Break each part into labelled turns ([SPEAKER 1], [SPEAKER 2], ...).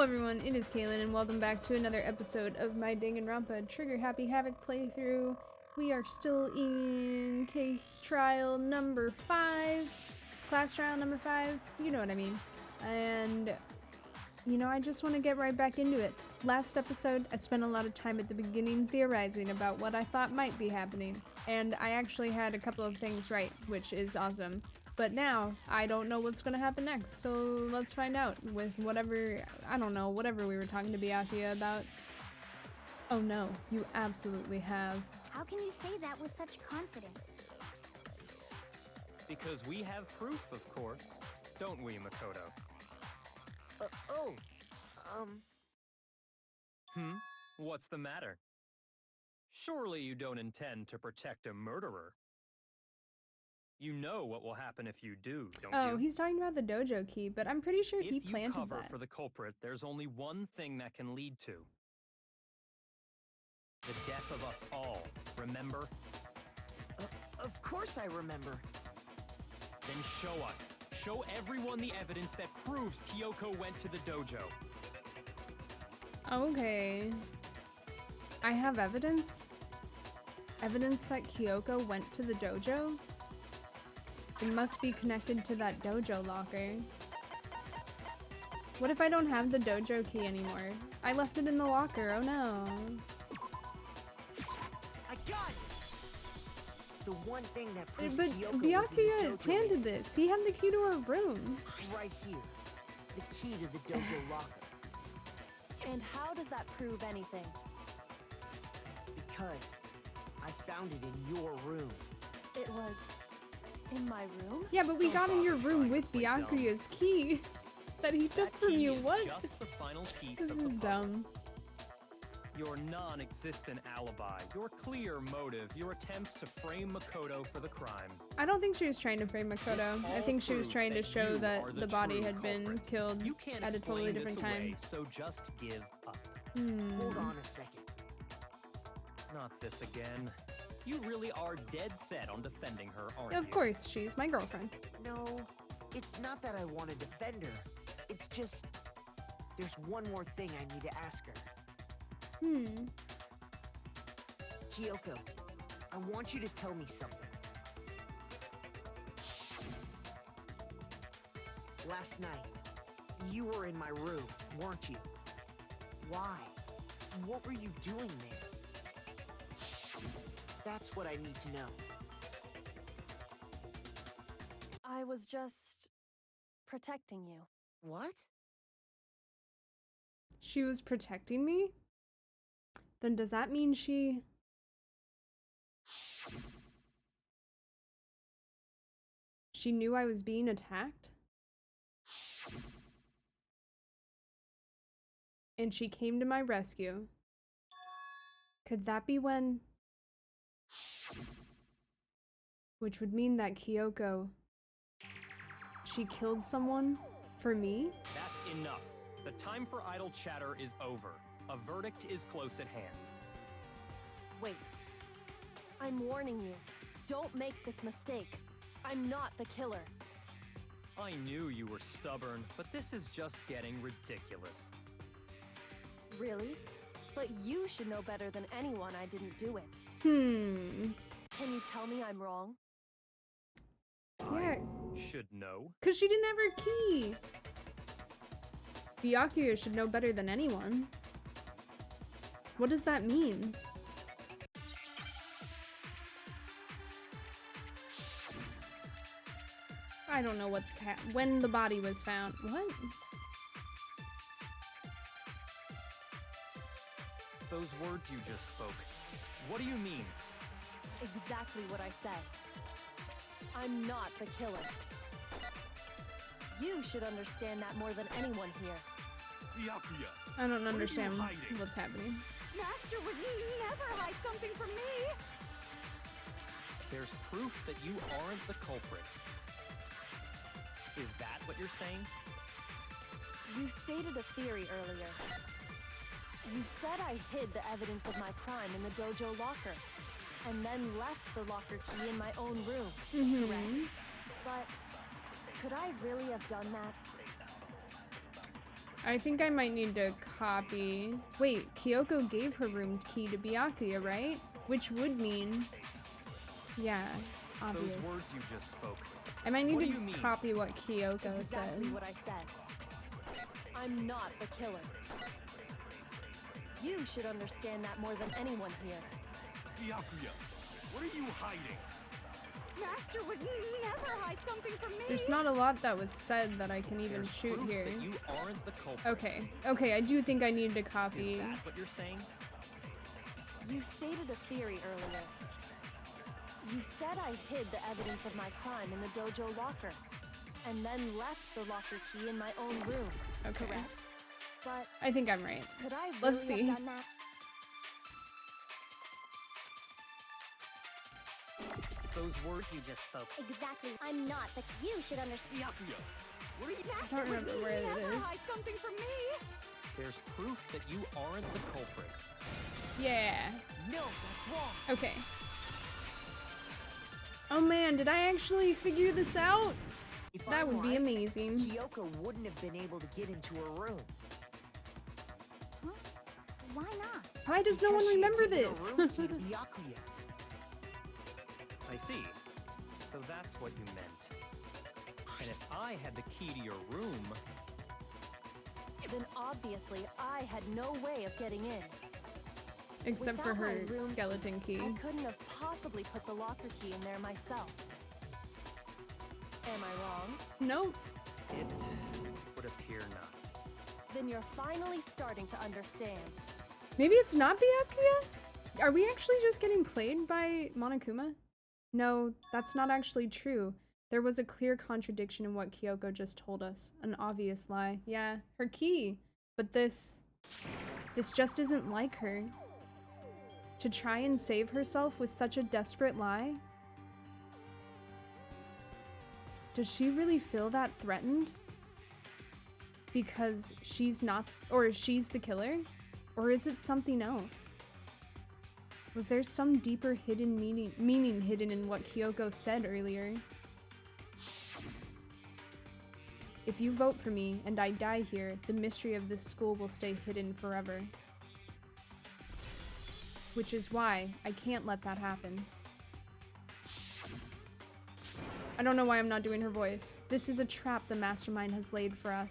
[SPEAKER 1] everyone, it is Kaahlan and welcome back to another episode of my Danganronpa Trigger Happy Havoc playthrough. We are still in case trial number 5, class trial number 5, you know what I mean. And, you know, I just want to get right back into it. Last episode, I spent a lot of time at the beginning theorizing about what I thought might be happening, and I actually had a couple of things right, which is awesome. But now, I don't know what's gonna happen next, so let's find out with whatever, I don't know, whatever we were talking to Byakuya about. Oh no, you absolutely have.
[SPEAKER 2] How can you say that with such confidence?
[SPEAKER 3] Because we have proof, of course. Don't we, Makoto? What's the matter? Surely you don't intend to protect a murderer. You know what will happen if you do, don't you?
[SPEAKER 1] Oh, he's talking about the dojo key, but I'm pretty sure he planted
[SPEAKER 3] If you cover
[SPEAKER 1] that.
[SPEAKER 3] for the culprit, there's only one thing that can lead to the death of us all, remember?
[SPEAKER 4] Of course I remember.
[SPEAKER 3] Then show us. Show everyone the evidence that proves Kyoko went to the dojo.
[SPEAKER 1] Okay. I have evidence? Evidence that Kyoko went to the dojo? It must be connected to that dojo locker. What if I don't have the dojo key anymore? I left it in the locker, oh no.
[SPEAKER 4] I got it! The one thing that proves
[SPEAKER 1] But
[SPEAKER 4] Kyoko was in the
[SPEAKER 1] Byakuya
[SPEAKER 4] dojo
[SPEAKER 1] planted
[SPEAKER 4] is
[SPEAKER 1] this. He had the key to her room.
[SPEAKER 4] right here. The key to the dojo locker.
[SPEAKER 5] And how does that prove anything?
[SPEAKER 4] Because I found it in your room.
[SPEAKER 5] It was in my room?
[SPEAKER 1] Yeah, but we
[SPEAKER 3] Don't
[SPEAKER 1] got in your
[SPEAKER 3] bother
[SPEAKER 1] room
[SPEAKER 3] trying
[SPEAKER 1] with
[SPEAKER 3] to play dumb.
[SPEAKER 1] Byakuya's key that he took
[SPEAKER 3] That
[SPEAKER 1] from
[SPEAKER 3] key
[SPEAKER 1] you.
[SPEAKER 3] is
[SPEAKER 1] What?
[SPEAKER 3] just the final piece
[SPEAKER 1] This
[SPEAKER 3] of
[SPEAKER 1] is
[SPEAKER 3] the puzzle.
[SPEAKER 1] dumb.
[SPEAKER 3] Your non-existent alibi, your clear motive, your attempts to frame Makoto for the crime.
[SPEAKER 1] I don't think she was trying to frame Makoto.
[SPEAKER 3] This
[SPEAKER 1] I
[SPEAKER 3] all
[SPEAKER 1] think she was
[SPEAKER 3] proves
[SPEAKER 1] trying to
[SPEAKER 3] that
[SPEAKER 1] show
[SPEAKER 3] you
[SPEAKER 1] that
[SPEAKER 3] are
[SPEAKER 1] the body
[SPEAKER 3] true
[SPEAKER 1] had been
[SPEAKER 3] culprit.
[SPEAKER 1] killed
[SPEAKER 3] You can't
[SPEAKER 1] at a totally
[SPEAKER 3] explain
[SPEAKER 1] different
[SPEAKER 3] this
[SPEAKER 1] time.
[SPEAKER 3] away, so just give up.
[SPEAKER 4] Hold on a second.
[SPEAKER 3] Not this again. You really are dead set on defending her, aren't you?
[SPEAKER 1] Of course, she's my girlfriend.
[SPEAKER 4] No, it's not that I want to defend her. It's just... there's one more thing I need to ask her. Kyoko, I want you to tell me something. Last night, you were in my room, weren't you? Why? What were you doing there? That's what I need to know.
[SPEAKER 5] I was just protecting you.
[SPEAKER 4] What?
[SPEAKER 1] She was protecting me? Then does that mean she knew I was being attacked? And she came to my rescue. Could that be when... Which would mean that Kyoko... she killed someone for me?
[SPEAKER 3] That's enough. The time for idle chatter is over. A verdict is close at hand.
[SPEAKER 5] Wait. I'm warning you. Don't make this mistake. I'm not the killer.
[SPEAKER 3] I knew you were stubborn, but this is just getting ridiculous.
[SPEAKER 5] Really? But you should know better than anyone I didn't do it.
[SPEAKER 1] Hmm.
[SPEAKER 5] Can you tell me I'm wrong?
[SPEAKER 1] Yeah,
[SPEAKER 3] Should know.
[SPEAKER 1] because she didn't have her key. Byakuya should know better than anyone. What does that mean? I don't know what's when the body was found. What?
[SPEAKER 3] Those words you just spoke. What do you mean?
[SPEAKER 5] Exactly what I said. I'm not the killer. You should understand that more than anyone here.
[SPEAKER 3] Byakuya.
[SPEAKER 1] I don't
[SPEAKER 3] are you
[SPEAKER 1] understand
[SPEAKER 3] hiding?
[SPEAKER 1] what's happening.
[SPEAKER 2] Master would never hide something from me!
[SPEAKER 3] There's proof that you aren't the culprit. Is that what you're saying?
[SPEAKER 5] You stated a theory earlier. You said I hid the evidence of my crime in the dojo locker, and then left the locker key in my own room, correct? But could I really have done that?
[SPEAKER 1] I think I might need to copy. Wait, Kyoko gave her room key to Byakuya, right? Which would mean, yeah, obvious.
[SPEAKER 3] Those words you just spoke.
[SPEAKER 1] I might need
[SPEAKER 3] What do
[SPEAKER 1] to
[SPEAKER 3] you mean?
[SPEAKER 1] copy what Kyoko
[SPEAKER 5] Exactly
[SPEAKER 1] said.
[SPEAKER 5] what I said. I'm not the killer. You should understand that more than anyone here.
[SPEAKER 6] Byakuya, what are you hiding?
[SPEAKER 2] Master would never hide something from me.
[SPEAKER 1] There's not a lot that was said that I can even
[SPEAKER 3] There's
[SPEAKER 1] shoot
[SPEAKER 3] proof
[SPEAKER 1] here.
[SPEAKER 3] that you aren't the culprit.
[SPEAKER 1] Okay, I do think I need to copy.
[SPEAKER 3] Is that what you're saying?
[SPEAKER 5] You stated a theory earlier. You said I hid the evidence of my crime in the dojo locker, and then left the locker key in my own room.
[SPEAKER 1] Okay.
[SPEAKER 5] Correct? But
[SPEAKER 1] I think I'm right.
[SPEAKER 5] could I
[SPEAKER 1] Let's
[SPEAKER 5] really
[SPEAKER 1] see.
[SPEAKER 5] have done that?
[SPEAKER 3] Those words you just spoke.
[SPEAKER 2] Exactly. I'm not, but you should understand.
[SPEAKER 6] Byakuya, what are you
[SPEAKER 2] Master
[SPEAKER 1] don't
[SPEAKER 2] would
[SPEAKER 1] remember where it
[SPEAKER 2] never
[SPEAKER 1] is.
[SPEAKER 2] hide something from me.
[SPEAKER 3] There's proof that you aren't the culprit.
[SPEAKER 1] Yeah.
[SPEAKER 4] No, that's wrong.
[SPEAKER 1] Okay. Oh man, did I actually figure this out?
[SPEAKER 4] If
[SPEAKER 1] That
[SPEAKER 4] I'm
[SPEAKER 1] would be
[SPEAKER 4] right,
[SPEAKER 1] amazing.
[SPEAKER 4] Kyoko wouldn't have been able to get into her room.
[SPEAKER 2] Huh? Why not?
[SPEAKER 1] Why does no
[SPEAKER 4] because
[SPEAKER 1] one
[SPEAKER 4] she had
[SPEAKER 1] remember
[SPEAKER 4] given
[SPEAKER 1] this?
[SPEAKER 4] her room key to Byakuya.
[SPEAKER 3] I see. So that's what you meant. And if I had the key to your room,
[SPEAKER 5] Then obviously I had no way of getting in.
[SPEAKER 1] Except for
[SPEAKER 5] Without my
[SPEAKER 1] her
[SPEAKER 5] room
[SPEAKER 1] skeleton key.
[SPEAKER 5] I couldn't have possibly put the locker key in there myself. Am I wrong?
[SPEAKER 1] Nope.
[SPEAKER 3] it would appear not.
[SPEAKER 5] Then you're finally starting to understand.
[SPEAKER 1] Maybe it's not Byakuya? Are we actually just getting played by Monokuma? No, that's not actually true. There was a clear contradiction in what Kyoko just told us. An obvious lie. Yeah, her key. But this just isn't like her. To try and save herself with such a desperate lie? Does she really feel that threatened? Because she's not, or she's the killer? Or is it something else? Was there some deeper hidden meaning hidden in what Kyoko said earlier? If you vote for me and I die here, the mystery of this school will stay hidden forever. Which is why I can't let that happen. I don't know why I'm not doing her voice. This is a trap the mastermind has laid for us.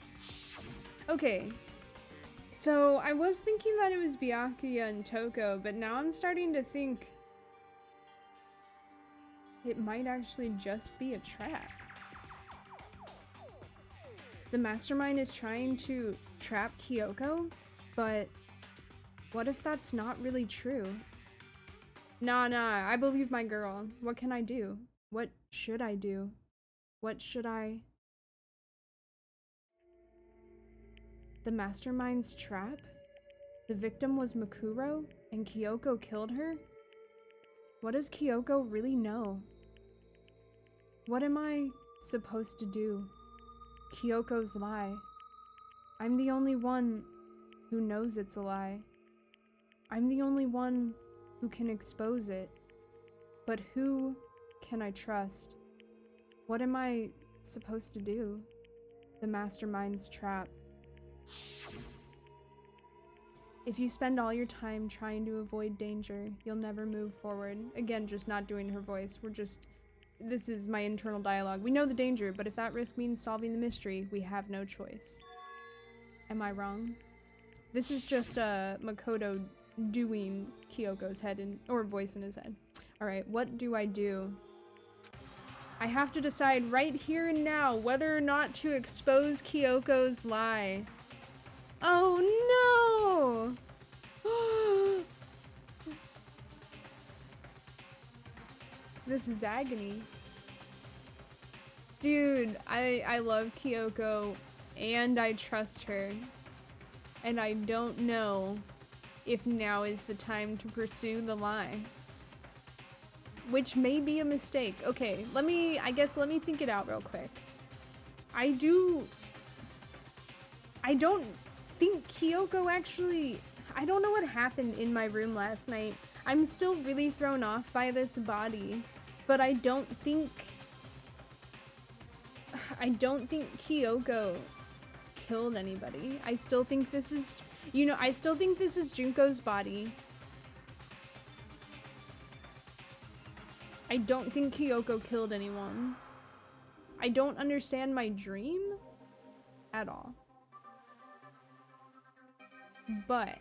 [SPEAKER 1] Okay. So I was thinking that it was Byakuya and Toko, but now I'm starting to think it might actually just be a trap. The mastermind is trying to trap Kyoko, but what if that's not really true? Nah, I believe my girl. What can I do? What should I do? What should I... The mastermind's trap? The victim was Makuro, and Kyoko killed her? What does Kyoko really know? What am I supposed to do? Kyoko's lie. I'm the only one who knows it's a lie. I'm the only one who can expose it. But who can I trust? What am I supposed to do? The mastermind's trap. If you spend all your time trying to avoid danger, you'll never move forward. Again, just not doing her voice. This is my internal dialogue. We know the danger, but if that risk means solving the mystery, we have no choice. Am I wrong? This is just Makoto doing Kyoko's head or voice in his head. Alright, what do I do? I have to decide right here and now whether or not to expose Kyoko's lie. Oh no! This is agony. Dude, I love Kyoko and I trust her. And I don't know if now is the time to pursue the lie. Which may be a mistake. Okay, let me think it out real quick. I don't think Kyoko actually... I don't know what happened in my room last night. I'm still really thrown off by this body. But I don't think Kyoko killed anybody. I still think this is, you know, I still think this is Junko's body. I don't think Kyoko killed anyone. I don't understand my dream at all. But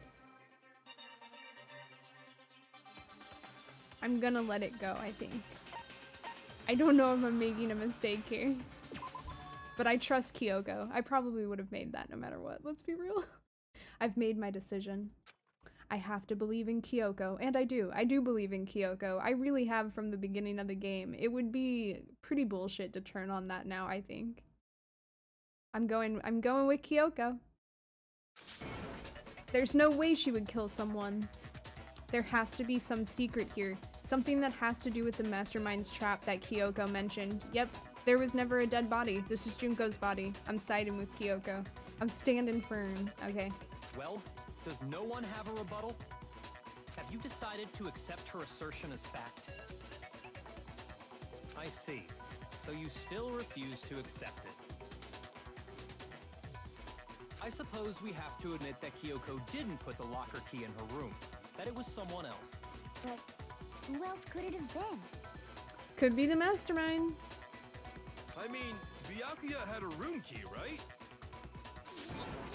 [SPEAKER 1] I'm gonna let it go, I think. I don't know if I'm making a mistake here. But I trust Kyoko. I probably would have made that no matter what. Let's be real. I've made my decision. I have to believe in Kyoko, and I do. I do believe in Kyoko. I really have from the beginning of the game. It would be pretty bullshit to turn on that now, I think. I'm going with Kyoko. There's no way she would kill someone. There has to be some secret here. Something that has to do with the mastermind's trap that Kyoko mentioned. Yep, there was never a dead body. This is Junko's body. I'm siding with Kyoko. I'm standing firm. Okay.
[SPEAKER 3] Well, does no one have a rebuttal? Have you decided to accept her assertion as fact? I see. So you still refuse to accept it. I suppose we have to admit that Kyoko didn't put the locker key in her room, that it was someone else.
[SPEAKER 2] But who else could it have been?
[SPEAKER 1] Could be the mastermind.
[SPEAKER 6] I mean, Byakuya had a room key, right?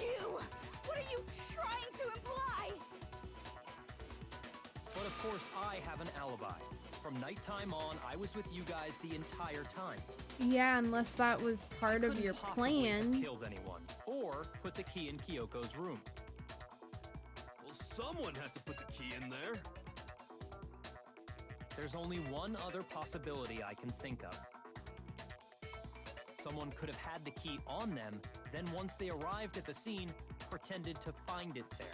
[SPEAKER 2] You! What are you trying to imply?
[SPEAKER 3] But of course, I have an alibi. From nighttime on, I was with you guys the entire time.
[SPEAKER 1] Yeah, unless that was part of your
[SPEAKER 3] Possibly have
[SPEAKER 1] plan.
[SPEAKER 3] killed anyone, or put the key in Kyoko's room.
[SPEAKER 6] Well, someone had to put the key in there.
[SPEAKER 3] There's only one other possibility I can think of. Someone could have had the key on them, then once they arrived at the scene, pretended to find it there.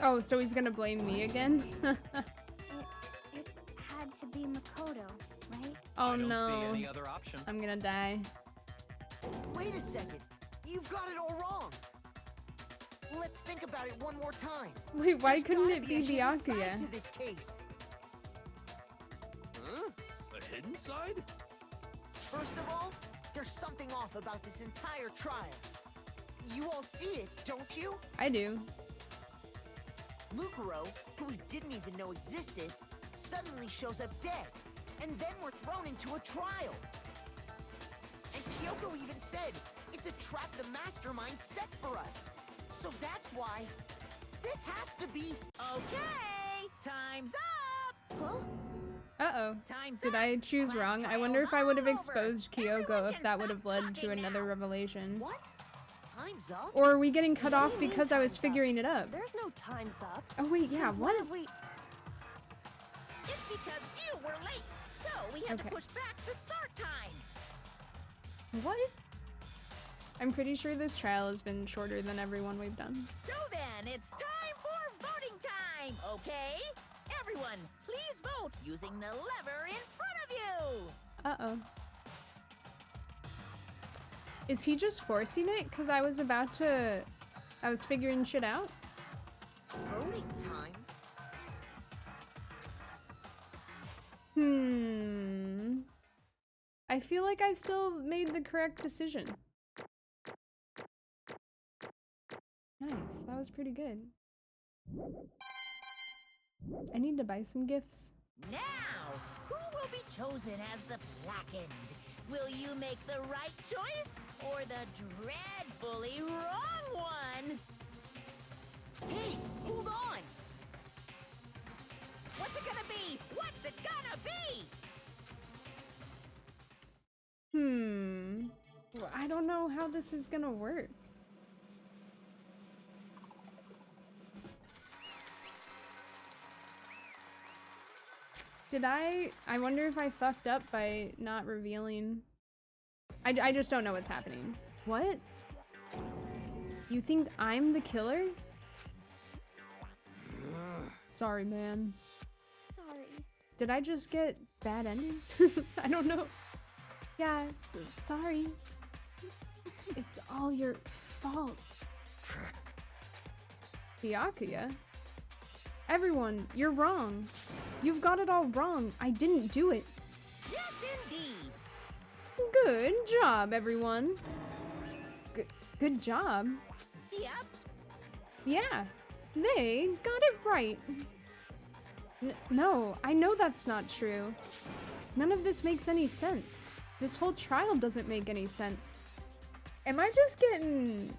[SPEAKER 1] Oh, so he's gonna blame me again?
[SPEAKER 2] It had to be Makoto, right?
[SPEAKER 1] Oh
[SPEAKER 3] I don't
[SPEAKER 1] no.
[SPEAKER 3] see any other option.
[SPEAKER 1] I'm gonna die.
[SPEAKER 4] Wait a second. You've got it all wrong. Let's think about it one more time.
[SPEAKER 1] Wait, why
[SPEAKER 4] There's
[SPEAKER 1] couldn't
[SPEAKER 4] gotta
[SPEAKER 1] it be
[SPEAKER 4] a hidden side
[SPEAKER 1] Byakuya?
[SPEAKER 4] to this case.
[SPEAKER 6] Huh? A hidden side?
[SPEAKER 4] First of all, there's something off about this entire trial. You all see it, don't you?
[SPEAKER 1] I do.
[SPEAKER 4] Mukuro, who we didn't even know existed, suddenly shows up dead, and then we're thrown into a trial. And Kyoko even said, it's a trap the mastermind set for us. So that's why this has to be...
[SPEAKER 7] Okay, time's up!
[SPEAKER 4] Huh?
[SPEAKER 1] Uh-oh.
[SPEAKER 7] Time's
[SPEAKER 1] Did
[SPEAKER 7] up!
[SPEAKER 1] I choose
[SPEAKER 7] Class
[SPEAKER 1] wrong? I wonder if I
[SPEAKER 7] trial's
[SPEAKER 1] would have
[SPEAKER 7] all over.
[SPEAKER 1] exposed
[SPEAKER 7] Everyone
[SPEAKER 1] Kyoko if
[SPEAKER 7] can
[SPEAKER 1] that would
[SPEAKER 7] stop
[SPEAKER 1] have led to
[SPEAKER 7] talking
[SPEAKER 1] another
[SPEAKER 7] now.
[SPEAKER 1] revelation.
[SPEAKER 4] What? Time's up?
[SPEAKER 1] Or are we getting cut
[SPEAKER 5] What do
[SPEAKER 1] off
[SPEAKER 5] you mean
[SPEAKER 1] because I was
[SPEAKER 5] time's up?
[SPEAKER 1] figuring it up?
[SPEAKER 5] There's no time's up.
[SPEAKER 1] Oh wait, yeah,
[SPEAKER 5] Since when
[SPEAKER 1] what?
[SPEAKER 5] have we...
[SPEAKER 7] It's because you were late, so we had
[SPEAKER 1] Okay.
[SPEAKER 7] to push back the start time.
[SPEAKER 1] What? I'm pretty sure this trial has been shorter than everyone we've done.
[SPEAKER 7] So then, it's time for voting time, okay? Everyone, please vote using the lever in front of you.
[SPEAKER 1] Uh-oh. Is he just forcing it? Because I was figuring shit out.
[SPEAKER 4] Voting time?
[SPEAKER 1] I feel like I still made the correct decision. Nice, that was pretty good. I need to buy some gifts.
[SPEAKER 7] Now, who will be chosen as the blackened? Will you make the right choice or the dreadfully wrong one?
[SPEAKER 4] Hey, hold on!
[SPEAKER 7] What's it gonna be? What's it gonna be?
[SPEAKER 1] Well, I don't know how this is gonna work. I wonder if I fucked up by not revealing. I just don't know what's happening. What? You think I'm the killer? Sorry, man.
[SPEAKER 2] Sorry.
[SPEAKER 1] Did I just get bad ending? I don't know. Yeah, sorry. It's all your fault. Byakuya? Everyone, you're wrong. You've got it all wrong. I didn't do it.
[SPEAKER 7] Yes, indeed.
[SPEAKER 1] Good job, everyone. Good job.
[SPEAKER 7] Yep.
[SPEAKER 1] Yeah, they got it right. No, I know that's not true. None of this makes any sense. This whole trial doesn't make any sense. Am I just getting...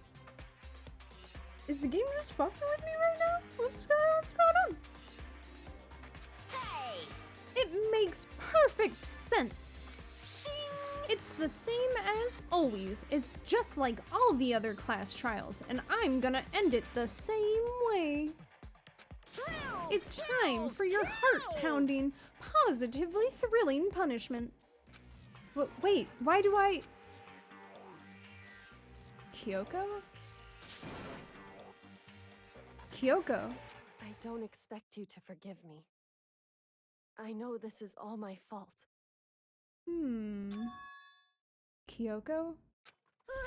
[SPEAKER 1] Is the game just fucking with me right now? What's going on?
[SPEAKER 7] Hey!
[SPEAKER 1] It makes perfect sense.
[SPEAKER 7] Shing!
[SPEAKER 1] It's the same as always. It's just like all the other class trials, and I'm gonna end it the same way.
[SPEAKER 7] Thrills,
[SPEAKER 1] It's time
[SPEAKER 7] chills,
[SPEAKER 1] for your
[SPEAKER 7] thrills!
[SPEAKER 1] heart-pounding, positively thrilling punishment. Wait, why do I... Kyoko? Kyoko?
[SPEAKER 5] I don't expect you to forgive me. I know this is all my fault.
[SPEAKER 1] Kyoko?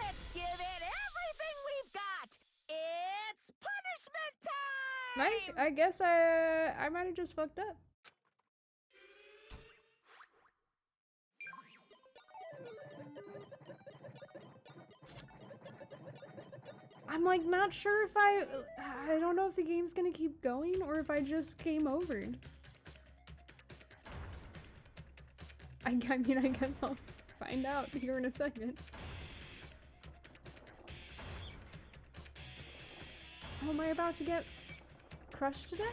[SPEAKER 7] Let's give it everything we've got! It's punishment time!
[SPEAKER 1] I guess I might have just fucked up. I'm like not sure if I don't know if the game's gonna keep going or if I just game overed. I mean, I guess I'll find out here in a second. Oh, am I about to get crushed to death?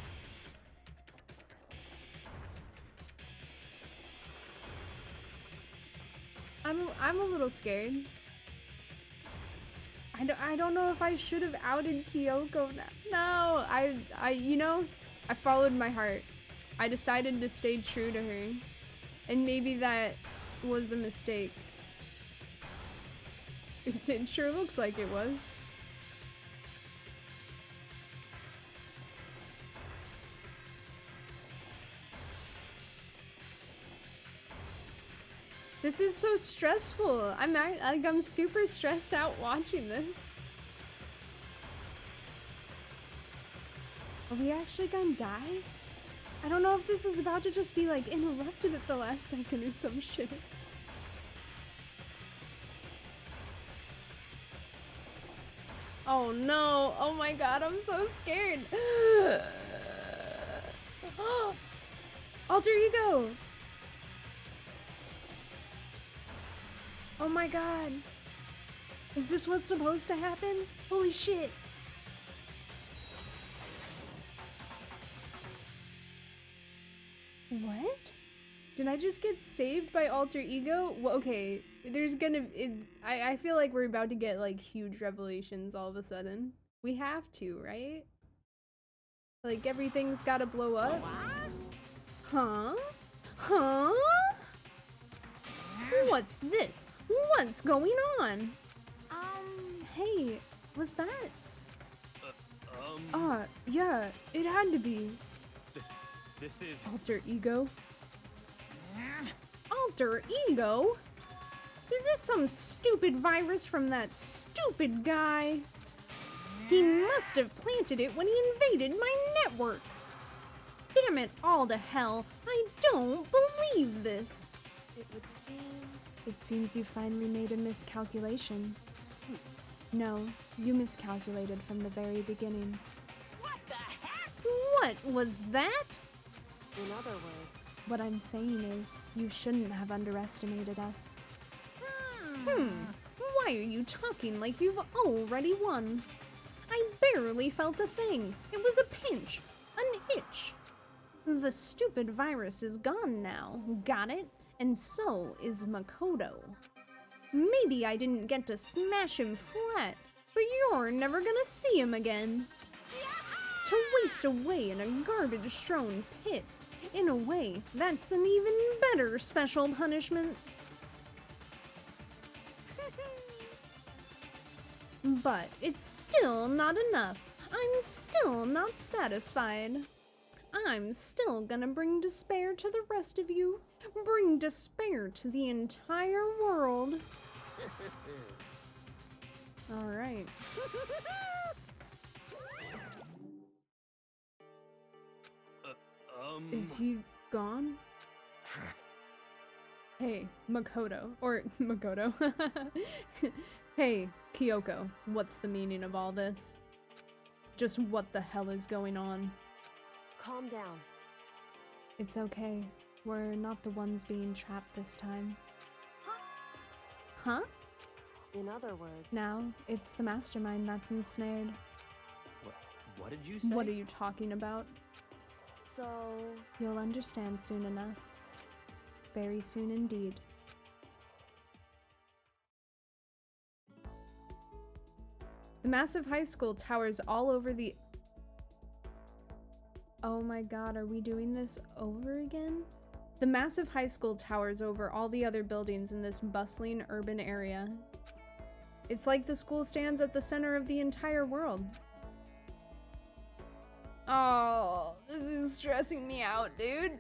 [SPEAKER 1] I'm a little scared. I don't know if I should have outed Kyoko now. No, you know, I followed my heart. I decided to stay true to her. And maybe that was a mistake. It sure looks like it was. This is so stressful. I'm super stressed out watching this. Are we actually gonna die? I don't know if this is about to just be like interrupted at the last second or some shit. Oh no, oh my god, I'm so scared. Alter ego! Oh my god. Is this what's supposed to happen? Holy shit. What? Did I just get saved by alter ego? Well, okay, there's gonna... I feel like we're about to get, like, huge revelations all of a sudden. We have to, right? Like, everything's gotta blow up? Huh? Huh? What's this? What's going on? Hey, was that? Yeah, it had to be.
[SPEAKER 3] This is...
[SPEAKER 1] Alter ego? Alter ego? Is this some stupid virus from that stupid guy? He must have planted it when he invaded my network. Damn it all to hell. I don't believe this.
[SPEAKER 5] It would seem...
[SPEAKER 1] It seems you finally made a miscalculation. No, you miscalculated from the very beginning.
[SPEAKER 7] What the heck?
[SPEAKER 1] What was that?
[SPEAKER 5] In other words...
[SPEAKER 1] What I'm saying is, you shouldn't have underestimated us. Why are you talking like you've already won? I barely felt a thing. It was a pinch, an itch. The stupid virus is gone now, got it? And so is Makoto. Maybe I didn't get to smash him flat, but you're never gonna see him again. To waste away in a garbage-strewn pit. In a way, that's an even better special punishment. But it's still not enough. I'm still not satisfied. I'm still gonna bring despair to the rest of you. Bring despair to the entire world. Alright. Is he gone? Hey, Makoto. Or Makoto. Hey, Kyoko, what's the meaning of all this? Just what the hell is going on?
[SPEAKER 5] Calm down.
[SPEAKER 1] It's okay. We're not the ones being trapped this time. Huh?
[SPEAKER 5] In other words...
[SPEAKER 1] Now, it's the mastermind that's ensnared.
[SPEAKER 3] What did you say?
[SPEAKER 1] What are you talking about?
[SPEAKER 5] So...
[SPEAKER 1] You'll understand soon enough. Very soon indeed. The massive high school towers all over the... Oh my god, are we doing this over again? The massive high school towers over all the other buildings in this bustling urban area. It's like the school stands at the center of the entire world. Oh, this is stressing me out, dude.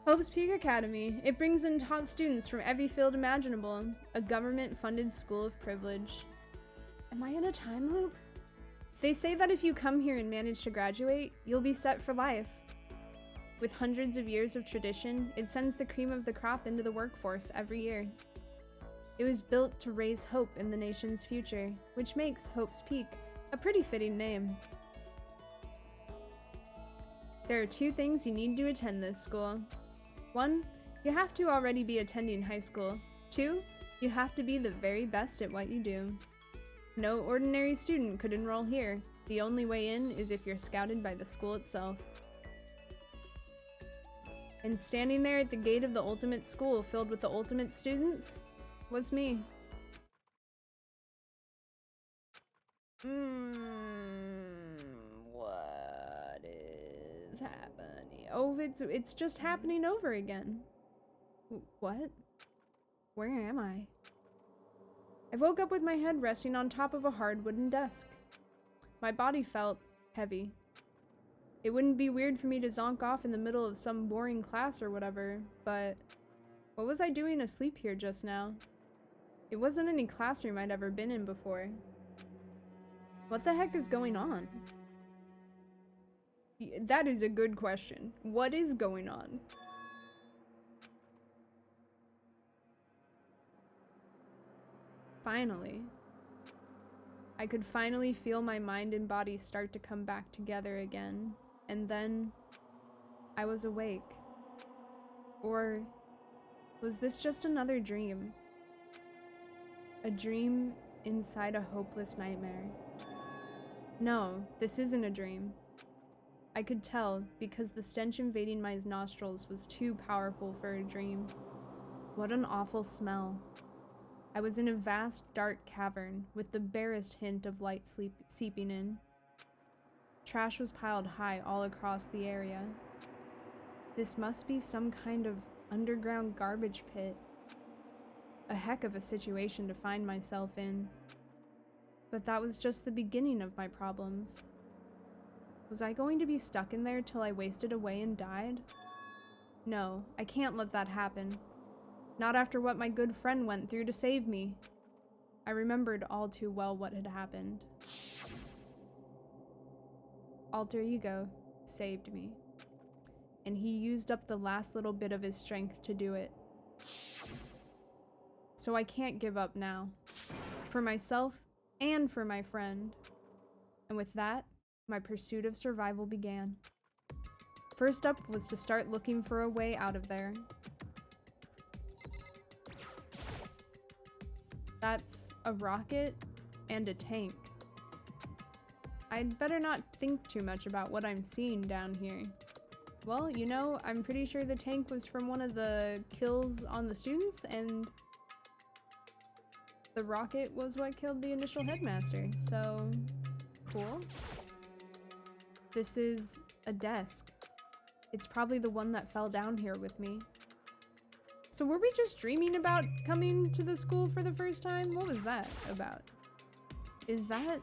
[SPEAKER 1] Hope's Peak Academy. It brings in top students from every field imaginable. A government-funded school of privilege. Am I in a time loop? They say that if you come here and manage to graduate, you'll be set for life. With hundreds of years of tradition, it sends the cream of the crop into the workforce every year. It was built to raise hope in the nation's future, which makes Hope's Peak a pretty fitting name. There are 2 things you need to attend this school. 1, you have to already be attending high school. 2, you have to be the very best at what you do. No ordinary student could enroll here. The only way in is if you're scouted by the school itself. And standing there at the gate of the ultimate school filled with the ultimate students was me. What is happening? Oh, it's just happening over again. What? Where am I? I woke up with my head resting on top of a hard wooden desk. My body felt heavy. It wouldn't be weird for me to zonk off in the middle of some boring class or whatever, but what was I doing asleep here just now? It wasn't any classroom I'd ever been in before. What the heck is going on? That is a good question. What is going on? Finally. I could finally feel my mind and body start to come back together again. And then I was awake. Or was this just another dream? A dream inside a hopeless nightmare. No, this isn't a dream. I could tell because the stench invading my nostrils was too powerful for a dream. What an awful smell. I was in a vast, dark cavern with the barest hint of light seeping in. Trash was piled high all across the area. This must be some kind of underground garbage pit. A heck of a situation to find myself in. But that was just the beginning of my problems. Was I going to be stuck in there till I wasted away and died? No, I can't let that happen. Not after what my good friend went through to save me. I remembered all too well what had happened. Alter Ego saved me. And he used up the last little bit of his strength to do it. So I can't give up now. For myself and for my friend. And with that, my pursuit of survival began. First up was to start looking for a way out of there. That's a rocket and a tank. I'd better not think too much about what I'm seeing down here. Well, you know, I'm pretty sure the tank was from one of the kills on the students, and the rocket was what killed the initial headmaster, so cool. This is a desk. It's probably the one that fell down here with me. So were we just dreaming about coming to the school for the first time? What was that about? Is that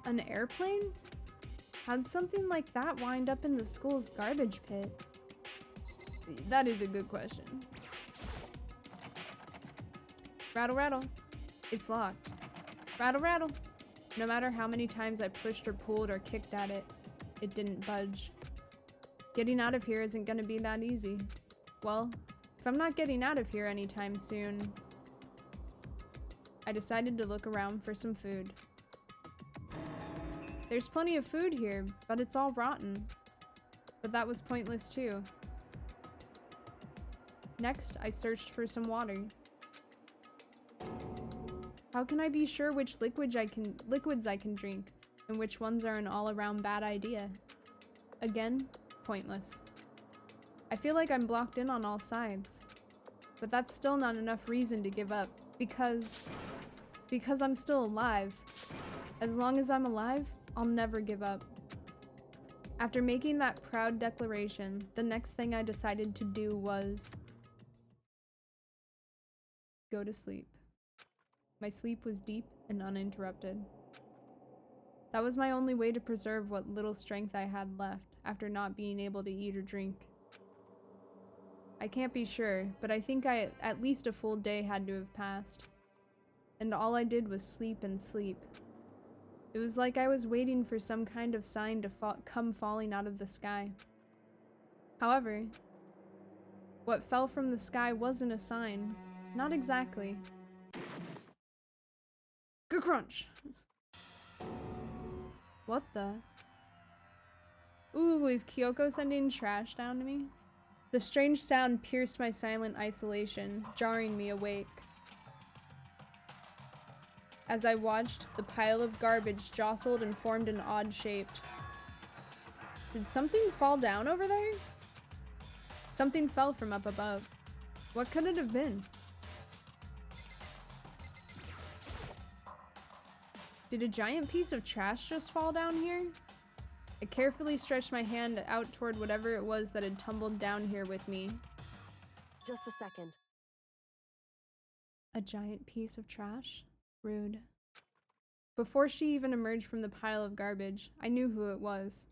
[SPEAKER 1] an airplane? How'd something like that wind up in the school's garbage pit? That is a good question. Rattle, rattle. It's locked. Rattle, rattle. No matter how many times I pushed or pulled or kicked at it, it didn't budge. Getting out of here isn't gonna be that easy. Well, if If I'm not getting out of here anytime soon, I decided to look around for some food. There's plenty of food here, but it's all rotten. But that was pointless too. Next, I searched for some water. How can I be sure which liquids I can drink and which ones are an all-around bad idea? Again, pointless. I feel like I'm blocked in on all sides. But that's still not enough reason to give up, because I'm still alive. As long as I'm alive, I'll never give up. After making that proud declaration, the next thing I decided to do was go to sleep. My sleep was deep and uninterrupted. That was my only way to preserve what little strength I had left after not being able to eat or drink. I can't be sure, but I think at least a full day had to have passed. And all I did was sleep and sleep. It was like I was waiting for some kind of sign to come falling out of the sky. However, what fell from the sky wasn't a sign. Not exactly. Good crunch! What the? Ooh, is Kyoko sending trash down to me? The strange sound pierced my silent isolation, jarring me awake. As I watched, the pile of garbage jostled and formed an odd shape. Did something fall down over there? Something fell from up above. What could it have been? Did a giant piece of trash just fall down here? I carefully stretched my hand out toward whatever it was that had tumbled down here with me.
[SPEAKER 5] Just a second.
[SPEAKER 1] A giant piece of trash? Rude. Before she even emerged from the pile of garbage, I knew who it was.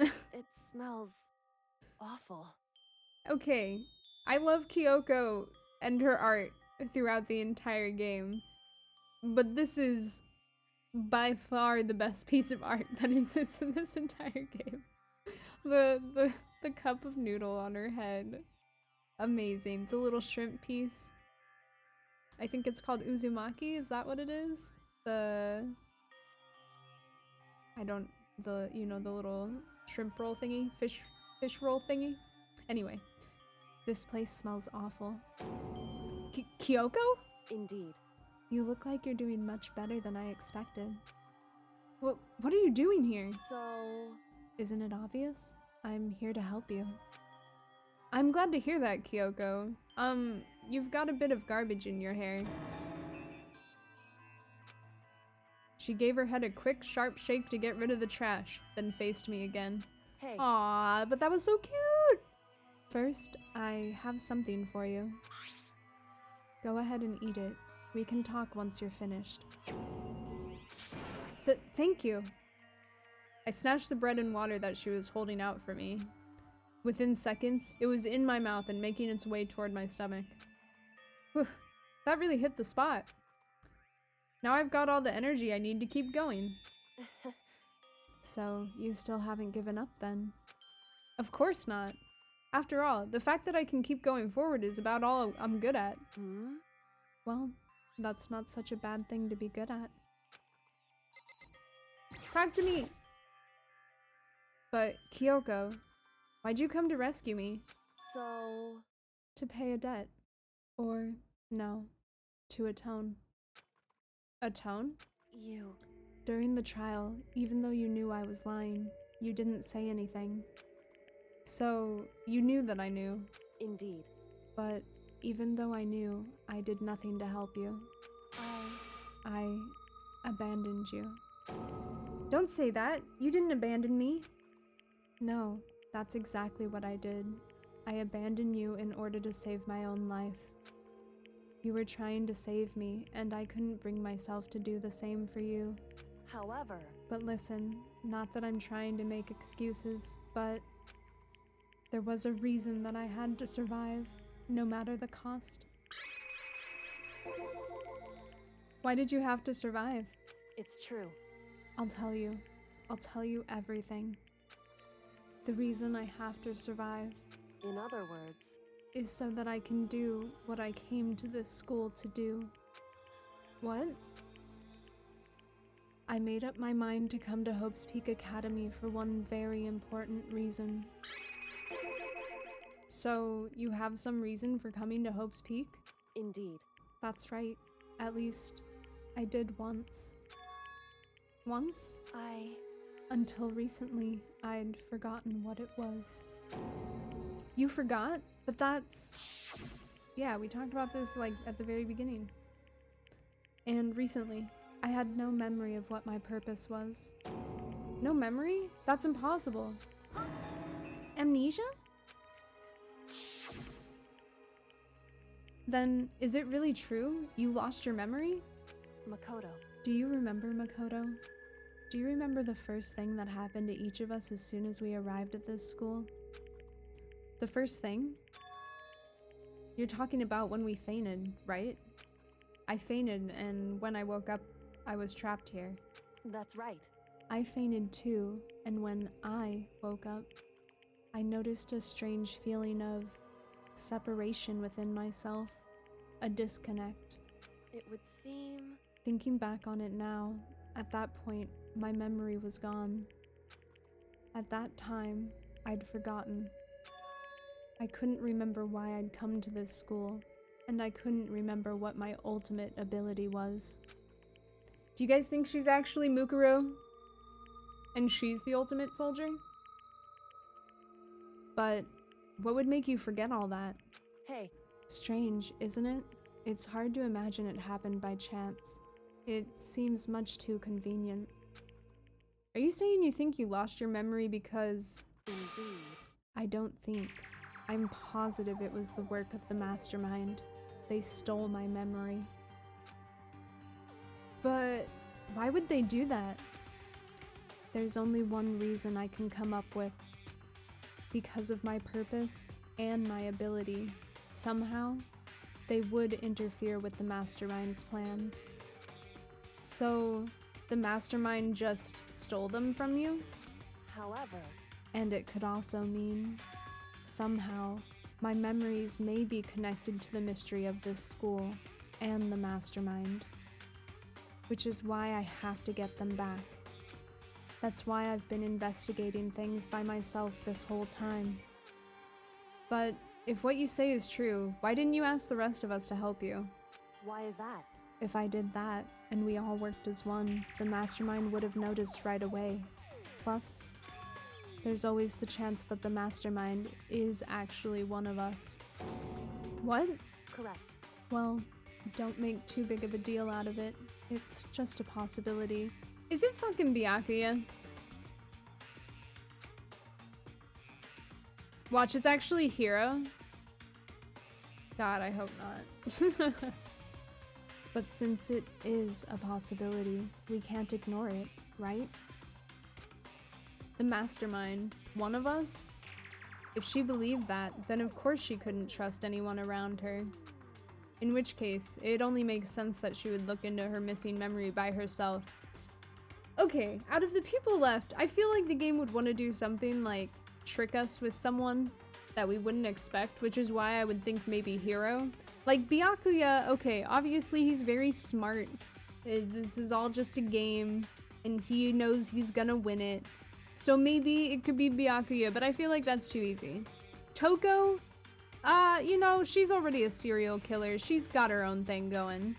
[SPEAKER 5] It smells awful.
[SPEAKER 1] Okay, I love Kyoko and her art throughout the entire game, but this is by far the best piece of art that exists in this entire game. The cup of noodle on her head. Amazing. The little shrimp piece. I think it's called uzumaki, is that what it is? The little shrimp roll thingy? Fish roll thingy? Anyway, this place smells awful. Kyoko?
[SPEAKER 5] Indeed.
[SPEAKER 1] You look like you're doing much better than I expected. What are you doing here?
[SPEAKER 5] So...
[SPEAKER 1] Isn't it obvious? I'm here to help you. I'm glad to hear that, Kyoko. You've got a bit of garbage in your hair. She gave her head a quick, sharp shake to get rid of the trash, then faced me again.
[SPEAKER 5] Hey.
[SPEAKER 1] Aww, but that was so cute! First, I have something for you. Go ahead and eat it. We can talk once you're finished. Thank you. I snatched the bread and water that she was holding out for me. Within seconds, it was in my mouth and making its way toward my stomach. Whew, that really hit the spot. Now I've got all the energy I need to keep going. So, you still haven't given up then? Of course not. After all, the fact that I can keep going forward is about all I'm good at.
[SPEAKER 5] Hmm?
[SPEAKER 1] Well, that's not such a bad thing to be good at. Talk to me! But, Kyoko, why'd you come to rescue me?
[SPEAKER 5] So...
[SPEAKER 1] To pay a debt. Or, no, to atone. Atone?
[SPEAKER 5] You...
[SPEAKER 1] During the trial, even though you knew I was lying, you didn't say anything. So, you knew that I knew.
[SPEAKER 5] Indeed.
[SPEAKER 1] But, even though I knew, I did nothing to help you. I abandoned you. Don't say that! You didn't abandon me! No, that's exactly what I did. I abandoned you in order to save my own life. You were trying to save me, and I couldn't bring myself to do the same for you.
[SPEAKER 5] However...
[SPEAKER 1] But listen, not that I'm trying to make excuses, but there was a reason that I had to survive, no matter the cost. Why did you have to survive?
[SPEAKER 5] It's true.
[SPEAKER 1] I'll tell you. I'll tell you everything. The reason I have to survive
[SPEAKER 5] In other words,
[SPEAKER 1] is so that I can do what I came to this school to do. What? I made up my mind to come to Hope's Peak Academy for one very important reason. So, you have some reason for coming to Hope's Peak?
[SPEAKER 5] indeed.
[SPEAKER 1] That's right. At least, I did once. Once? Until recently, I'd forgotten what it was. You forgot? But that's... Yeah, we talked about this, like, at the very beginning. And recently, I had no memory of what my purpose was. No memory? That's impossible. Amnesia? Then, is it really true? You lost your memory?
[SPEAKER 5] Makoto.
[SPEAKER 1] Do you remember, Makoto? Do you remember the first thing that happened to each of us as soon as we arrived at this school? The first thing? You're talking about when we fainted, right? I fainted, and when I woke up, I was trapped here.
[SPEAKER 5] That's right.
[SPEAKER 1] I fainted too, and when I woke up, I noticed a strange feeling of separation within myself, a disconnect.
[SPEAKER 5] It would seem...
[SPEAKER 1] Thinking back on it now, at that point, my memory was gone. At that time, I'd forgotten. I couldn't remember why I'd come to this school, and I couldn't remember what my ultimate ability was. Do you guys think she's actually Mukuro? And she's the ultimate soldier? But what would make you forget all that?
[SPEAKER 5] Hey,
[SPEAKER 1] Strange, isn't it? It's hard to imagine it happened by chance. It seems much too convenient. Are you saying you think you lost your memory because...
[SPEAKER 5] indeed.
[SPEAKER 1] I don't think. I'm positive it was the work of the mastermind. They stole my memory. But why would they do that? There's only one reason I can come up with. Because of my purpose and my ability, somehow, they would interfere with the mastermind's plans. So, the mastermind just stole them from you?
[SPEAKER 5] However,
[SPEAKER 1] And it could also mean, somehow, my memories may be connected to the mystery of this school and the mastermind. Which is why I have to get them back. That's why I've been investigating things by myself this whole time. But if what you say is true, why didn't you ask the rest of us to help you?
[SPEAKER 5] why is that?
[SPEAKER 1] If I did that, and we all worked as one, the mastermind would have noticed right away. Plus, there's always the chance that the mastermind is actually one of us. What?
[SPEAKER 5] Correct.
[SPEAKER 1] Well, don't make too big of a deal out of it. It's just a possibility. Is it fucking Byakuya? Watch, it's actually Hero. God, I hope not. But since it is a possibility, we can't ignore it, right? The mastermind, one of us? If she believed that, then of course she couldn't trust anyone around her. In which case, it only makes sense that she would look into her missing memory by herself. Okay, out of the people left, I feel like the game would want to do something like trick us with someone that we wouldn't expect, which is why I would think maybe Hero. Like Byakuya, okay, obviously he's very smart. This is all just a game, and he knows he's gonna win it. So maybe it could be Byakuya, but I feel like that's too easy. Toko? You know, she's already a serial killer. She's got her own thing going.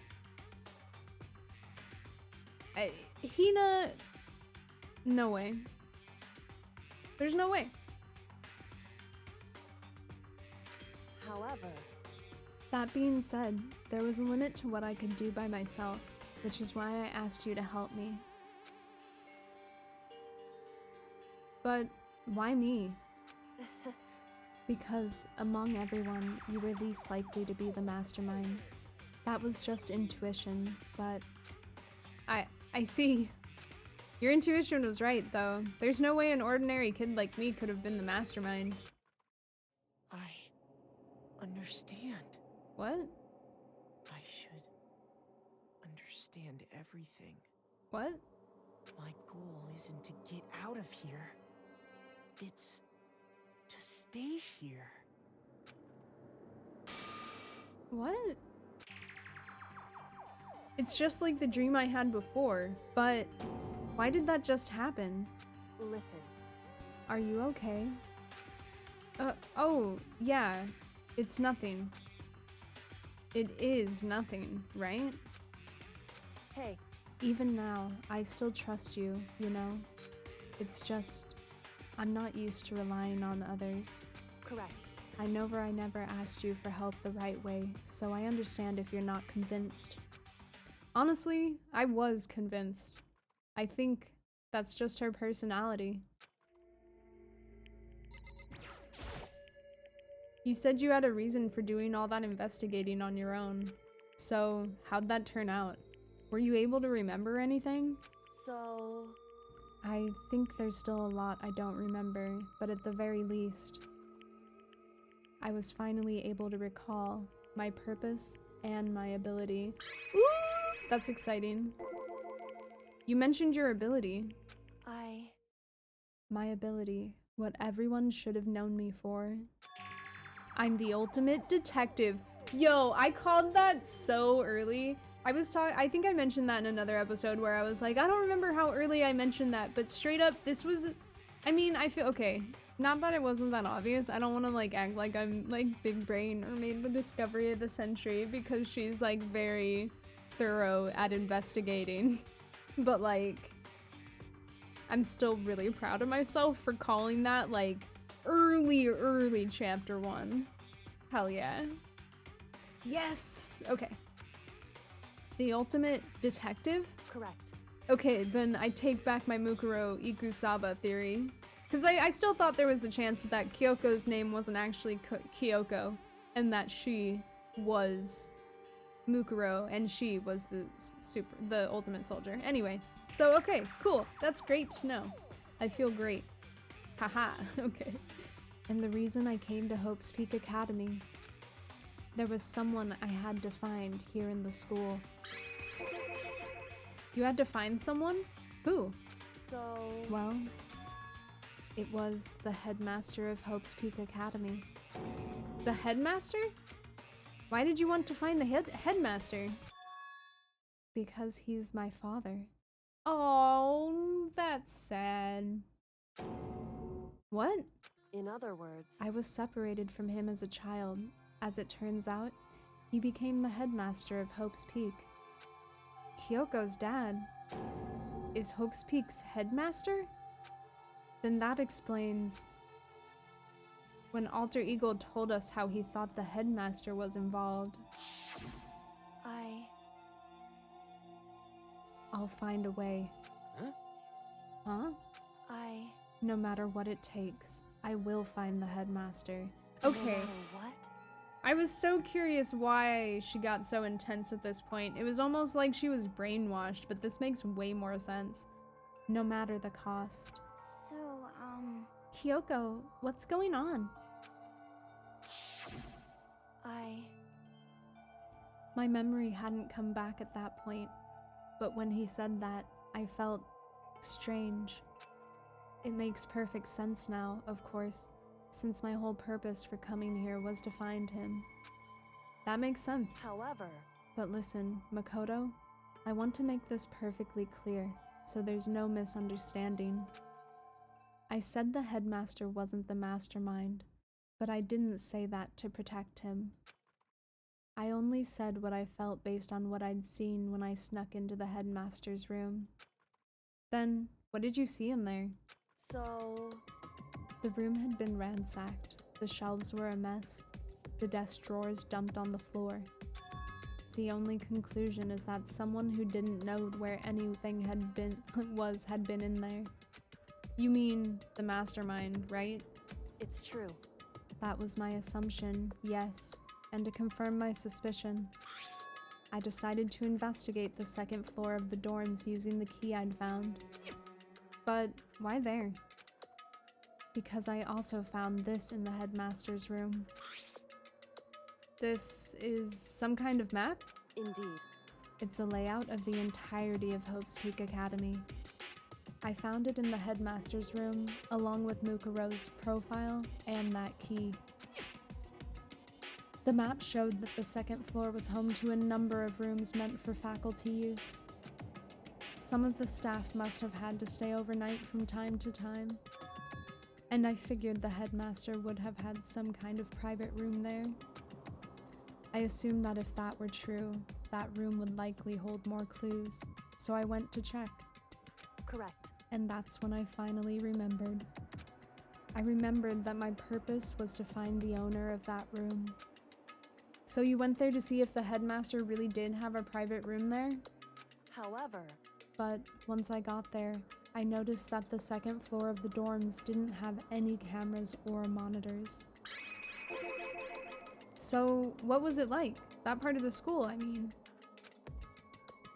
[SPEAKER 1] Hina... No way. There's no way.
[SPEAKER 5] However,
[SPEAKER 1] That being said, there was a limit to what I could do by myself, which is why I asked you to help me. But why me? Because among everyone, you were least likely to be the mastermind. That was just intuition, but I see. Your intuition was right, though. There's no way an ordinary kid like me could have been the mastermind.
[SPEAKER 4] I understand.
[SPEAKER 1] What?
[SPEAKER 4] I should understand everything.
[SPEAKER 1] What?
[SPEAKER 4] My goal isn't to get out of here. It's to stay here.
[SPEAKER 1] What? It's just like the dream I had before, but why did that just happen?
[SPEAKER 5] Listen.
[SPEAKER 1] Are you okay? Oh, yeah. It's nothing. It is nothing, right?
[SPEAKER 5] Hey,
[SPEAKER 1] Even now, I still trust you, you know? It's just, I'm not used to relying on others.
[SPEAKER 5] correct.
[SPEAKER 1] I never asked you for help the right way, so I understand if you're not convinced. Honestly, I was convinced. I think that's just her personality. You said you had a reason for doing all that investigating on your own. So, how'd that turn out? Were you able to remember anything?
[SPEAKER 5] So,
[SPEAKER 1] I think there's still a lot I don't remember, but at the very least, I was finally able to recall my purpose and my ability. Ooh, that's exciting. You mentioned your ability. My ability, what everyone should have known me for. I'm the ultimate detective. Yo, I called that so early. I think I mentioned that in another episode where I was like, I don't remember how early I mentioned that, but straight up, this was, I mean, I feel, okay, not that it wasn't that obvious. I don't want to like act like I'm like big brain or made the discovery of the century because she's like very thorough at investigating. But like, I'm still really proud of myself for calling that like early chapter 1. Hell yeah. Yes! Okay. The ultimate detective?
[SPEAKER 5] correct.
[SPEAKER 1] Okay, then I take back my Mukuro Ikusaba theory. Because I still thought there was a chance that Kyoko's name wasn't actually Kyoko, and that she was Mukuro, and she was the ultimate soldier. Anyway, so okay, cool. That's great to know. I feel great. Haha, okay. And the reason I came to Hope's Peak Academy, there was someone I had to find here in the school. You had to find someone? Who?
[SPEAKER 5] So,
[SPEAKER 1] Well, it was the headmaster of Hope's Peak Academy. The headmaster? Why did you want to find the headmaster? Because he's my father. Oh, that's sad. What?
[SPEAKER 5] in other words,
[SPEAKER 1] I was separated from him as a child. As it turns out, he became the headmaster of Hope's Peak. Kyoko's dad is Hope's Peak's headmaster? Then that explains when Alter Ego told us how he thought the headmaster was involved. I'll find a way. Huh? No matter what it takes, I will find the headmaster. Okay.
[SPEAKER 5] No matter what?
[SPEAKER 1] I was so curious why she got so intense at this point. It was almost like she was brainwashed, but this makes way more sense. No matter the cost.
[SPEAKER 2] So,
[SPEAKER 1] Kyoko, what's going on? My memory hadn't come back at that point, but when he said that, I felt strange. It makes perfect sense now, of course, since my whole purpose for coming here was to find him. That makes sense.
[SPEAKER 5] However,
[SPEAKER 1] But listen, Makoto, I want to make this perfectly clear, so there's no misunderstanding. I said the headmaster wasn't the mastermind, but I didn't say that to protect him. I only said what I felt based on what I'd seen when I snuck into the headmaster's room. Then, what did you see in there?
[SPEAKER 5] so,
[SPEAKER 1] The room had been ransacked. The shelves were a mess. The desk drawers dumped on the floor. The only conclusion is that someone who didn't know where anything had been in there. You mean the mastermind, right?
[SPEAKER 5] it's true.
[SPEAKER 1] That was my assumption, yes. And to confirm my suspicion, I decided to investigate the second floor of the dorms using the key I'd found. But why there? Because I also found this in the headmaster's room. This is some kind of map?
[SPEAKER 5] Indeed.
[SPEAKER 1] It's a layout of the entirety of Hope's Peak Academy. I found it in the headmaster's room, along with Mukuro's profile and that key. The map showed that the second floor was home to a number of rooms meant for faculty use. Some of the staff must have had to stay overnight from time to time, and I figured the headmaster would have had some kind of private room there. I assumed that if that were true, that room would likely hold more clues, so I went to check.
[SPEAKER 5] Correct.
[SPEAKER 1] And that's when I finally remembered. I remembered that my purpose was to find the owner of that room. So you went there to see if the headmaster really did have a private room there?
[SPEAKER 5] However,
[SPEAKER 1] But once I got there, I noticed that the second floor of the dorms didn't have any cameras or monitors. So what was it like? That part of the school, I mean.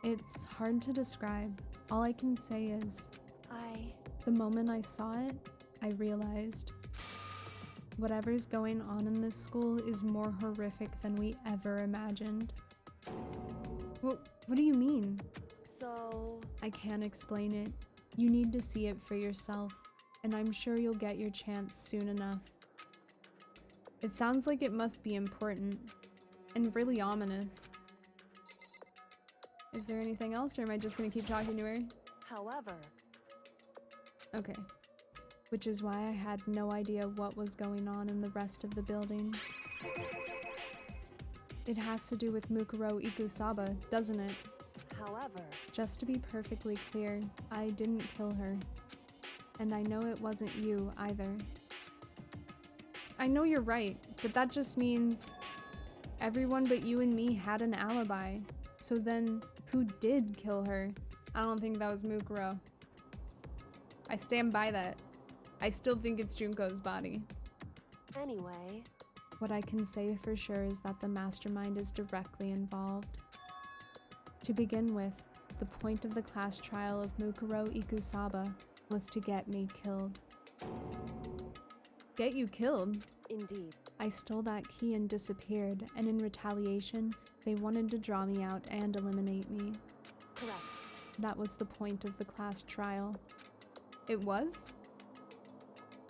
[SPEAKER 1] It's hard to describe. All I can say is, the moment I saw it, I realized whatever's going on in this school is more horrific than we ever imagined. What do you mean?
[SPEAKER 5] So...
[SPEAKER 1] I can't explain it. You need to see it for yourself, and I'm sure you'll get your chance soon enough. It sounds like it must be important, and really ominous. Is there anything else, or am I just gonna keep talking to her?
[SPEAKER 5] However...
[SPEAKER 1] Okay. Which is why I had no idea what was going on in the rest of the building. It has to do with Mukuro Ikusaba, doesn't it?
[SPEAKER 5] However...
[SPEAKER 1] Just to be perfectly clear, I didn't kill her. And I know it wasn't you, either. I know you're right, but that just means everyone but you and me had an alibi. So then, who did kill her? I don't think that was Mukuro. I stand by that. I still think it's Junko's body.
[SPEAKER 5] Anyway...
[SPEAKER 1] What I can say for sure is that the mastermind is directly involved. To begin with, the point of the class trial of Mukuro Ikusaba was to get me killed. Get you killed?
[SPEAKER 5] Indeed.
[SPEAKER 1] I stole that key and disappeared, and in retaliation, they wanted to draw me out and eliminate me.
[SPEAKER 5] Correct.
[SPEAKER 1] That was the point of the class trial. It was?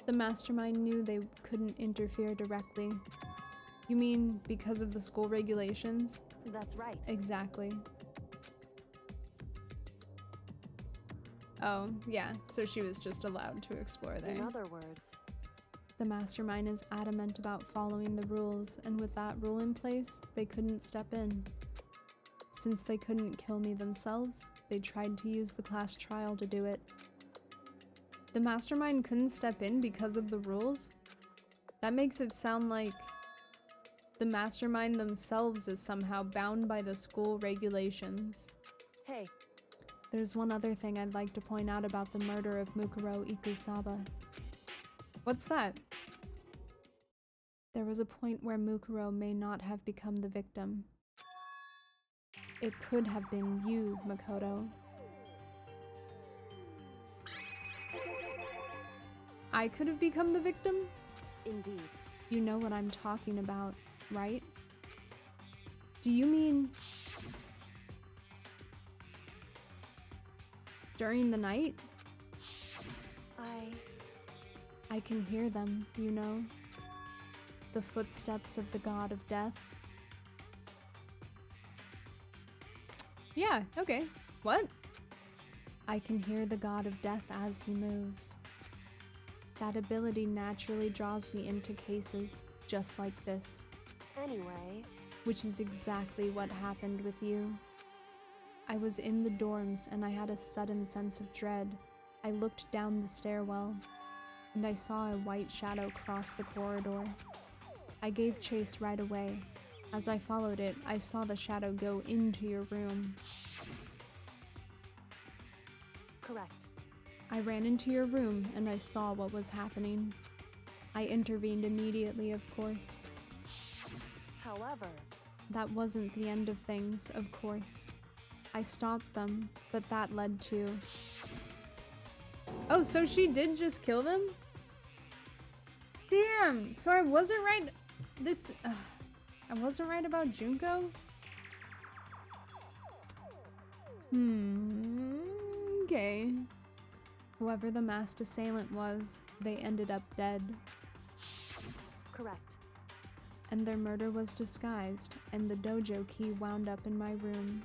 [SPEAKER 1] The mastermind knew they couldn't interfere directly. You mean because of the school regulations?
[SPEAKER 5] That's right.
[SPEAKER 1] Exactly. Oh, yeah, so she was just allowed to explore there.
[SPEAKER 5] In other words...
[SPEAKER 1] The mastermind is adamant about following the rules, and with that rule in place, they couldn't step in. Since they couldn't kill me themselves, they tried to use the class trial to do it. The mastermind couldn't step in because of the rules? That makes it sound like the mastermind themselves is somehow bound by the school regulations.
[SPEAKER 5] Hey.
[SPEAKER 1] There's one other thing I'd like to point out about the murder of Mukuro Ikusaba. What's that? There was a point where Mukuro may not have become the victim. It could have been you, Makoto. I could have become the victim?
[SPEAKER 5] Indeed.
[SPEAKER 1] You know what I'm talking about, right? Do you mean... during the night? I can hear them, you know. The footsteps of the god of death. Yeah, okay. What? I can hear the god of death as he moves. That ability naturally draws me into cases just like this.
[SPEAKER 5] Anyway...
[SPEAKER 1] Which is exactly what happened with you. I was in the dorms and I had a sudden sense of dread. I looked down the stairwell, and I saw a white shadow cross the corridor. I gave chase right away. As I followed it, I saw the shadow go into your room.
[SPEAKER 5] Correct.
[SPEAKER 1] I ran into your room and I saw what was happening. I intervened immediately, of course.
[SPEAKER 5] However...
[SPEAKER 1] That wasn't the end of things, of course. I stopped them, but that led to... Oh, so she did just kill them? Damn! So I wasn't right... I wasn't right about Junko? Okay. Whoever the masked assailant was, they ended up dead.
[SPEAKER 5] Correct.
[SPEAKER 1] and their murder was disguised, and the dojo key wound up in my room.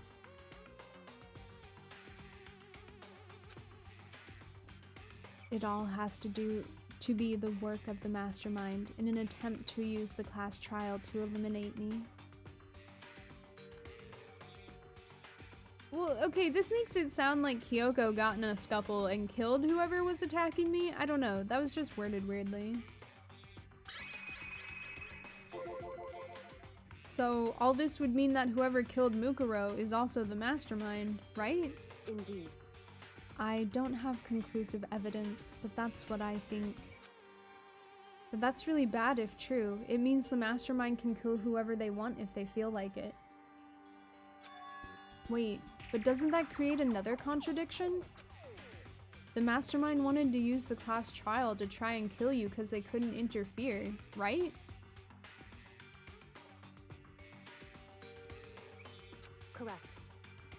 [SPEAKER 1] It all has to be the work of the mastermind in an attempt to use the class trial to eliminate me. Well, okay, this makes it sound like Kyoko got in a scuffle and killed whoever was attacking me. I don't know, that was just worded weirdly. So all this would mean that whoever killed Mukuro is also the mastermind, right?
[SPEAKER 5] Indeed.
[SPEAKER 1] I don't have conclusive evidence, but that's what I think. But that's really bad if true. It means the mastermind can kill whoever they want if they feel like it. Wait, but doesn't that create another contradiction? The mastermind wanted to use the class trial to try and kill you because they couldn't interfere, right?
[SPEAKER 5] Correct.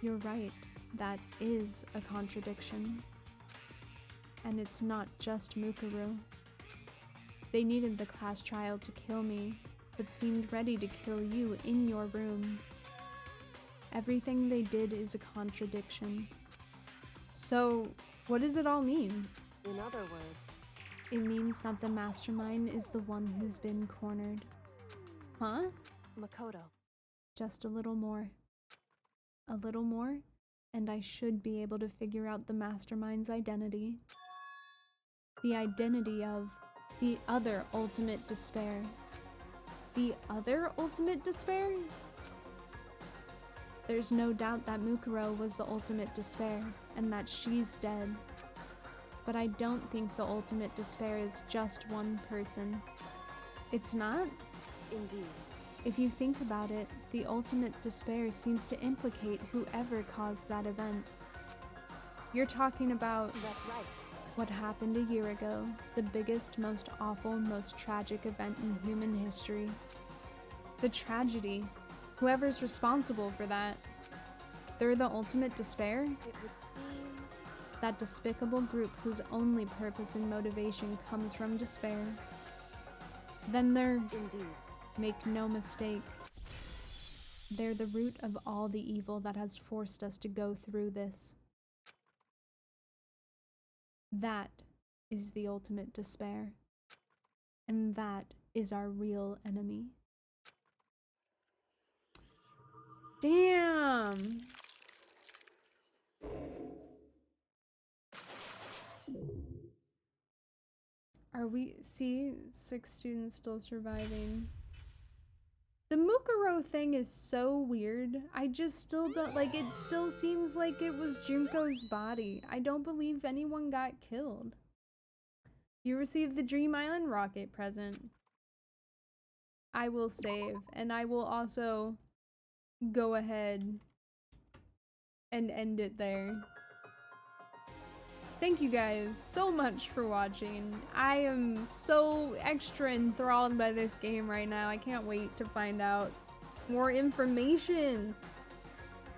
[SPEAKER 1] You're right. That is a contradiction. And it's not just Mukuro. They needed the class trial to kill me, but seemed ready to kill you in your room. Everything they did is a contradiction. So, what does it all mean?
[SPEAKER 5] In other words,
[SPEAKER 1] It means that the mastermind is the one who's been cornered. Huh?
[SPEAKER 5] Makoto.
[SPEAKER 1] Just a little more. A little more, and I should be able to figure out the mastermind's identity. The identity of the other ultimate despair. The other ultimate despair? There's no doubt that Mukuro was the ultimate despair, and that she's dead. But I don't think the ultimate despair is just one person. It's not?
[SPEAKER 5] Indeed.
[SPEAKER 1] If you think about it, the ultimate despair seems to implicate whoever caused that event. You're talking about
[SPEAKER 5] That's right.
[SPEAKER 1] what happened a year ago, the biggest, most awful, most tragic event in human history. The tragedy. Whoever's responsible for that. They're the ultimate despair?
[SPEAKER 5] It would seem...
[SPEAKER 1] That despicable group whose only purpose and motivation comes from despair. Then they're...
[SPEAKER 5] Indeed.
[SPEAKER 1] Make no mistake. They're the root of all the evil that has forced us to go through this. That is the ultimate despair. And that is our real enemy. Damn! Are we... See? 6 students still surviving. The Mukuro thing is so weird. I just still don't... Like, it still seems like it was Junko's body. I don't believe anyone got killed. You received the Dream Island rocket present. I will save. And I will also go ahead and end it there. Thank you guys so much for watching. I am so extra enthralled by this game right now. I can't wait to find out more information.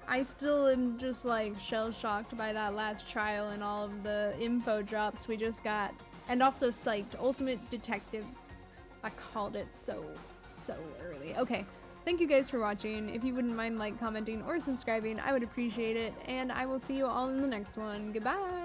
[SPEAKER 1] I still am just like shell-shocked by that last trial and all of the info drops we just got. And also psyched. Ultimate Detective. I called it so early. Okay. Thank you guys for watching. If you wouldn't mind like, commenting, or subscribing, I would appreciate it. And I will see you all in the next one. Goodbye!